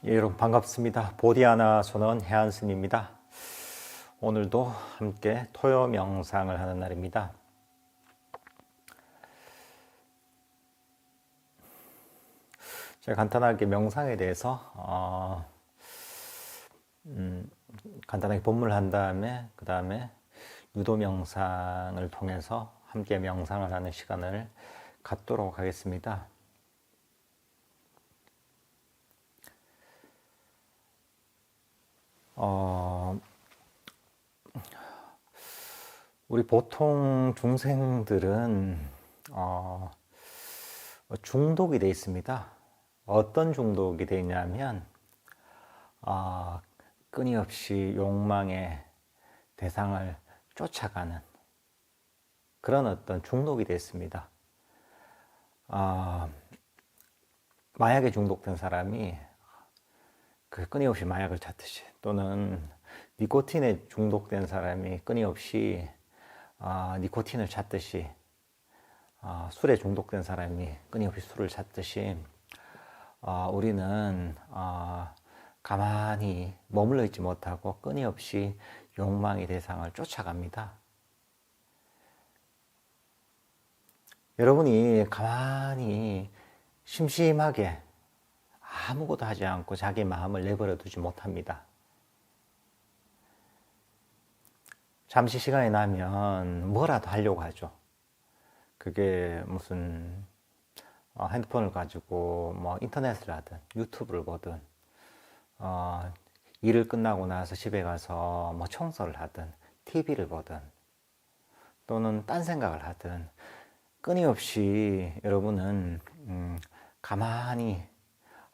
예, 여러분 반갑습니다. 보디아나 선원 해안스님입니다. 오늘도 함께 토요 명상을 하는 날입니다. 제가 간단하게 명상에 대해서 간단하게 본문을 한 다음에 그 다음에 유도 명상을 통해서 함께 명상을 하는 시간을 갖도록 하겠습니다. 우리 보통 중생들은 중독이 되어 있습니다. 어떤 중독이 되어 있냐면 끊임없이 욕망의 대상을 쫓아가는 그런 어떤 중독이 되어 있습니다. 마약에 중독된 사람이 끊임없이 마약을 찾듯이, 또는 니코틴에 중독된 사람이 끊임없이 니코틴을 찾듯이, 술에 중독된 사람이 끊임없이 술을 찾듯이, 우리는 가만히 머물러 있지 못하고 끊임없이 욕망의 대상을 쫓아갑니다. 여러분이 가만히 심심하게 아무것도 하지 않고 자기 마음을 내버려 두지 못합니다. 잠시 시간이 나면 뭐라도 하려고 하죠. 그게 무슨 핸드폰을 가지고 뭐 인터넷을 하든 유튜브를 보든 일을 끝나고 나서 집에 가서 뭐 청소를 하든 TV를 보든 또는 딴 생각을 하든 끊임없이 여러분은 가만히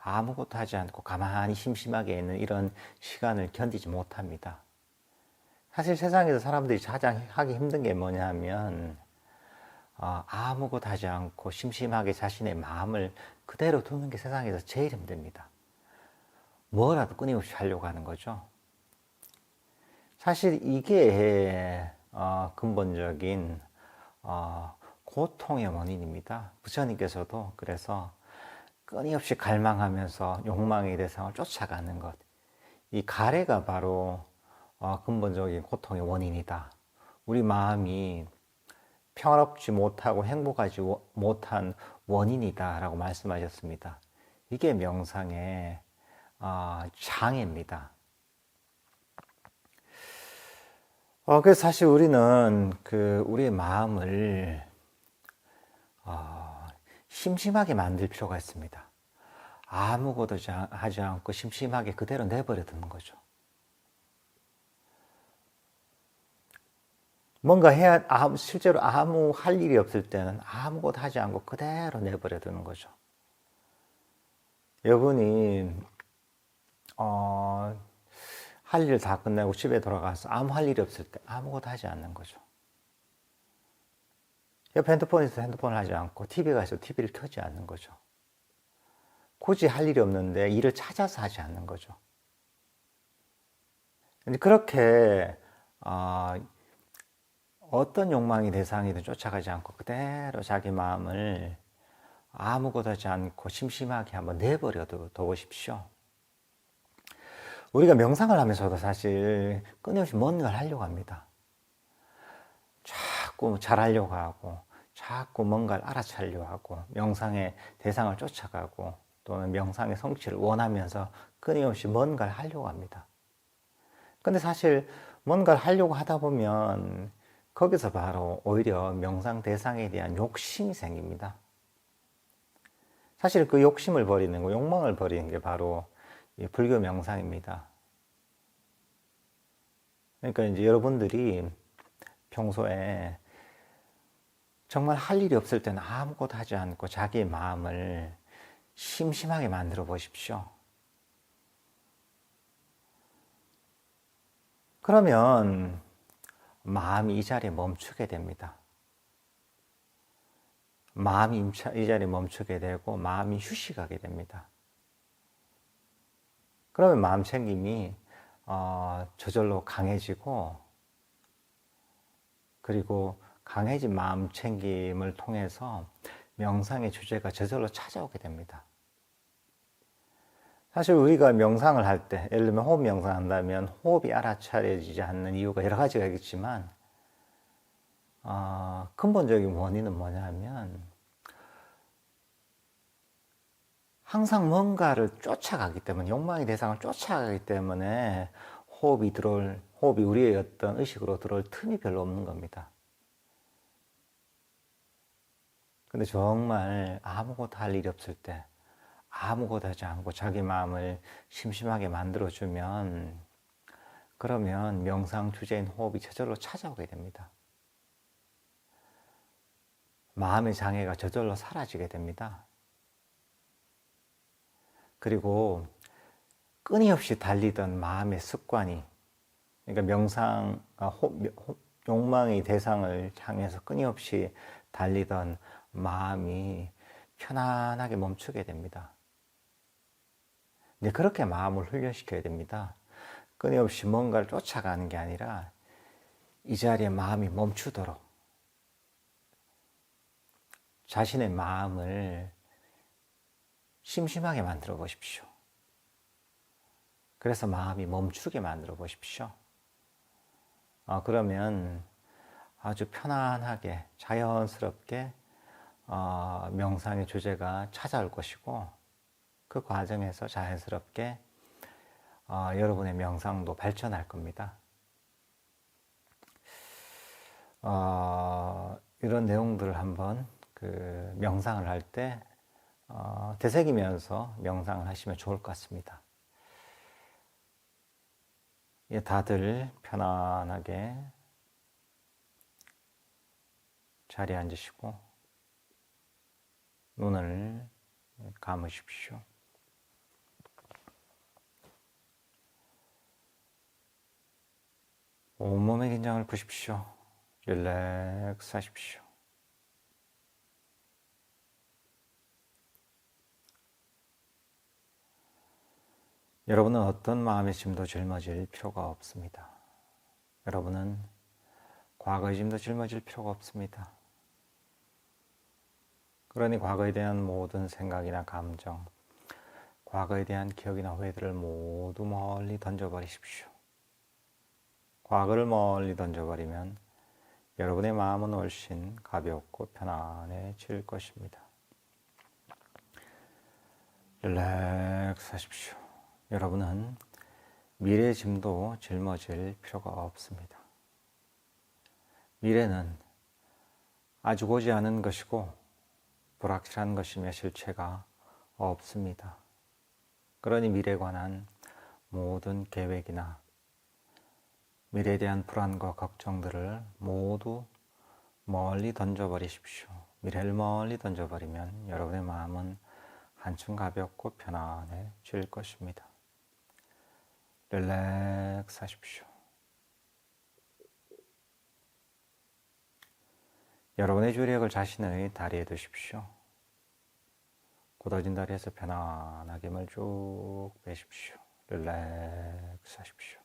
아무것도 하지 않고 가만히 심심하게 있는 이런 시간을 견디지 못합니다. 사실 세상에서 사람들이 가장 하기 힘든 게 뭐냐 하면 아무것도 하지 않고 심심하게 자신의 마음을 그대로 두는 게 세상에서 제일 힘듭니다. 뭐라도 끊임없이 하려고 하는 거죠. 사실 이게 근본적인 고통의 원인입니다. 부처님께서도 그래서 끊임없이 갈망하면서 욕망의 대상을 쫓아가는 것, 이 가래가 바로 근본적인 고통의 원인이다. 우리 마음이 평화롭지 못하고 행복하지 못한 원인이다 라고 말씀하셨습니다. 이게 명상의 장애입니다. 그래서 사실 우리는 우리의 마음을 심심하게 만들 필요가 있습니다. 아무것도 하지 않고 심심하게 그대로 내버려 두는 거죠. 뭔가 실제로 아무 할 일이 없을 때는 아무것도 하지 않고 그대로 내버려 두는 거죠. 여러분이 할 일 다 끝내고 집에 돌아가서 아무 할 일이 없을 때 아무것도 하지 않는 거죠. 옆에 핸드폰이 있어서 핸드폰을 하지 않고 TV가 있어서 TV를 켜지 않는 거죠. 굳이 할 일이 없는데 일을 찾아서 하지 않는 거죠. 그렇게 어떤 욕망의 대상이든 쫓아가지 않고 그대로 자기 마음을 아무것도 하지 않고 심심하게 한번 내버려 둬보십시오. 우리가 명상을 하면서도 사실 끊임없이 뭔가를 하려고 합니다. 자꾸 잘하려고 하고 자꾸 뭔가를 알아차리려고 하고 명상의 대상을 쫓아가고 또는 명상의 성취를 원하면서 끊임없이 뭔가를 하려고 합니다. 근데 사실 뭔가를 하려고 하다 보면 거기서 바로 오히려 명상 대상에 대한 욕심이 생깁니다. 사실 그 욕심을 버리는 거, 욕망을 버리는 게 바로 이 불교 명상입니다. 그러니까 이제 여러분들이 평소에 정말 할 일이 없을 때는 아무것도 하지 않고 자기의 마음을 심심하게 만들어 보십시오. 그러면 마음이 이 자리에 멈추게 됩니다. 마음이 이 자리에 멈추게 되고 마음이 휴식하게 됩니다. 그러면 마음 챙김이 저절로 강해지고, 그리고 강해진 마음 챙김을 통해서 명상의 주제가 저절로 찾아오게 됩니다. 사실 우리가 명상을 할 때, 예를 들면 호흡 명상한다면 호흡이 알아차려지지 않는 이유가 여러 가지가 있겠지만, 근본적인 원인은 뭐냐면, 항상 뭔가를 쫓아가기 때문에, 욕망의 대상을 쫓아가기 때문에 호흡이 우리의 어떤 의식으로 들어올 틈이 별로 없는 겁니다. 근데 정말 아무것도 할 일이 없을 때, 아무것도 하지 않고 자기 마음을 심심하게 만들어주면, 그러면 명상 주제인 호흡이 저절로 찾아오게 됩니다. 마음의 장애가 저절로 사라지게 됩니다. 그리고 끊임없이 달리던 마음의 습관이, 그러니까 욕망의 대상을 향해서 끊임없이 달리던 마음이 편안하게 멈추게 됩니다. 이제 그렇게 마음을 훈련시켜야 됩니다. 끊임없이 뭔가를 쫓아가는 게 아니라 이 자리에 마음이 멈추도록 자신의 마음을 심심하게 만들어 보십시오. 그래서 마음이 멈추게 만들어 보십시오. 그러면 아주 편안하게 자연스럽게 명상의 주제가 찾아올 것이고, 그 과정에서 자연스럽게 여러분의 명상도 발전할 겁니다. 이런 내용들을 한번 명상을 할 때 되새기면서 명상을 하시면 좋을 것 같습니다. 다들 편안하게 자리에 앉으시고 눈을 감으십시오. 온몸의 긴장을 푸십시오. 릴렉스 하십시오. 여러분은 어떤 마음의 짐도 짊어질 필요가 없습니다. 여러분은 과거의 짐도 짊어질 필요가 없습니다. 그러니 과거에 대한 모든 생각이나 감정, 과거에 대한 기억이나 후회들을 모두 멀리 던져버리십시오. 과거를 멀리 던져버리면 여러분의 마음은 훨씬 가볍고 편안해질 것입니다. 릴렉스 하십시오. 여러분은 미래의 짐도 짊어질 필요가 없습니다. 미래는 아직 오지 않은 것이고 불확실한 것이며 실체가 없습니다. 그러니 미래에 관한 모든 계획이나 미래에 대한 불안과 걱정들을 모두 멀리 던져버리십시오. 미래를 멀리 던져버리면 여러분의 마음은 한층 가볍고 편안해질 것입니다. 릴렉스 하십시오. 여러분의 주력을 자신의 다리에 두십시오. 굳어진 다리에서 편안하게 힘을 쭉 빼십시오. 릴렉스 하십시오.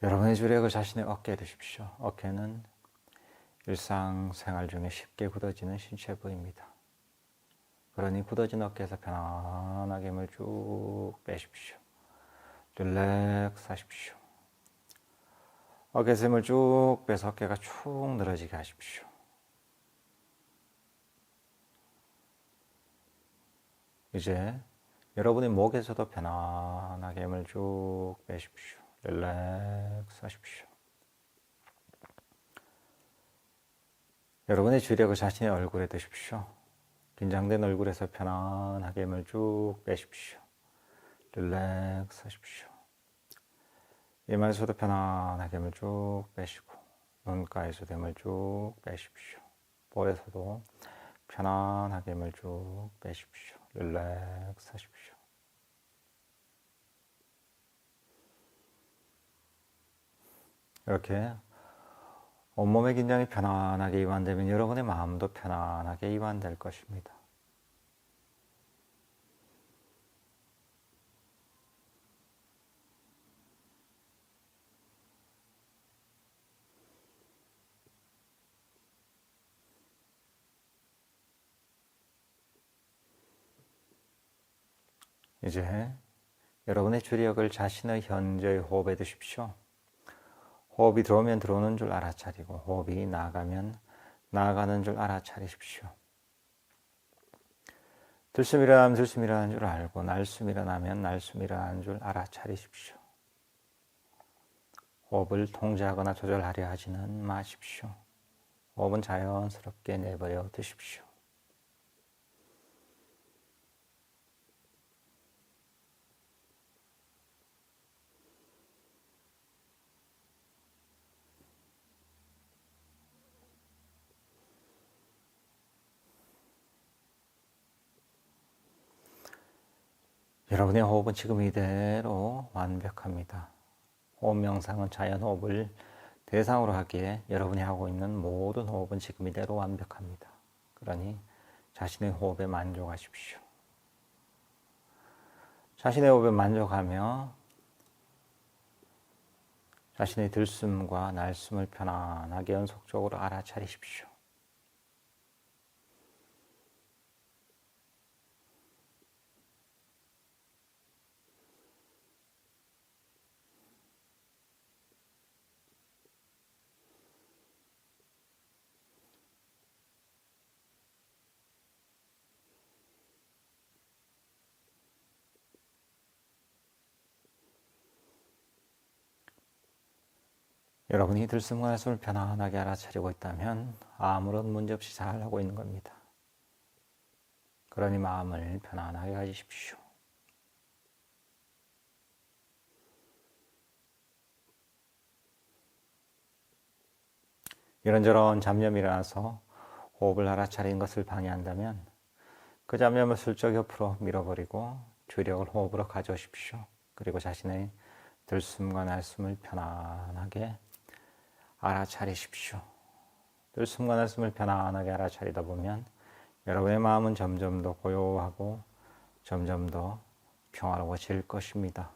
여러분의 주력을 자신의 어깨에 두십시오. 어깨는 일상생활 중에 쉽게 굳어지는 신체 부위입니다. 그러니 굳어진 어깨에서 편안하게 힘을 쭉 빼십시오. 릴렉스 하십시오. 어깨에서 힘을 쭉 빼서 어깨가 축 늘어지게 하십시오. 이제 여러분의 목에서도 편안하게 힘을 쭉 빼십시오. 릴렉스 하십시오. 여러분의 주력을 자신의 얼굴에 두십시오. 긴장된 얼굴에서 편안하게 힘을 쭉 빼십시오. 릴렉스 하십시오. 이마에서도 편안하게 힘을 쭉 빼시고 눈가에서도 힘을 쭉 빼십시오. 볼에서도 편안하게 힘을 쭉 빼십시오. 릴렉스 하십시오. 이렇게 온몸의 긴장이 편안하게 이완되면 여러분의 마음도 편안하게 이완될 것입니다. 이제 여러분의 주력을 자신의 현재의 호흡에 두십시오. 호흡이 들어오면 들어오는 줄 알아차리고 호흡이 나가면 나가는 줄 알아차리십시오. 들숨 일어나면 들숨 일어나는 줄 알고 날숨 일어나면 날숨 일어나는 줄 알아차리십시오. 호흡을 통제하거나 조절하려 하지는 마십시오. 호흡은 자연스럽게 내버려 두십시오. 여러분의 호흡은 지금 이대로 완벽합니다. 호흡 명상은 자연 호흡을 대상으로 하기에 여러분이 하고 있는 모든 호흡은 지금 이대로 완벽합니다. 그러니 자신의 호흡에 만족하십시오. 자신의 호흡에 만족하며 자신의 들숨과 날숨을 편안하게 연속적으로 알아차리십시오. 여러분이 들숨과 날숨을 편안하게 알아차리고 있다면 아무런 문제 없이 잘하고 있는 겁니다. 그러니 마음을 편안하게 가지십시오. 이런저런 잡념이 일어나서 호흡을 알아차리는 것을 방해한다면 그 잡념을 슬쩍 옆으로 밀어버리고 주력을 호흡으로 가져오십시오. 그리고 자신의 들숨과 날숨을 편안하게 알아차리십시오. 들숨과 날숨을 편안하게 알아차리다 보면 여러분의 마음은 점점 더 고요하고 점점 더 평화로워질 것입니다.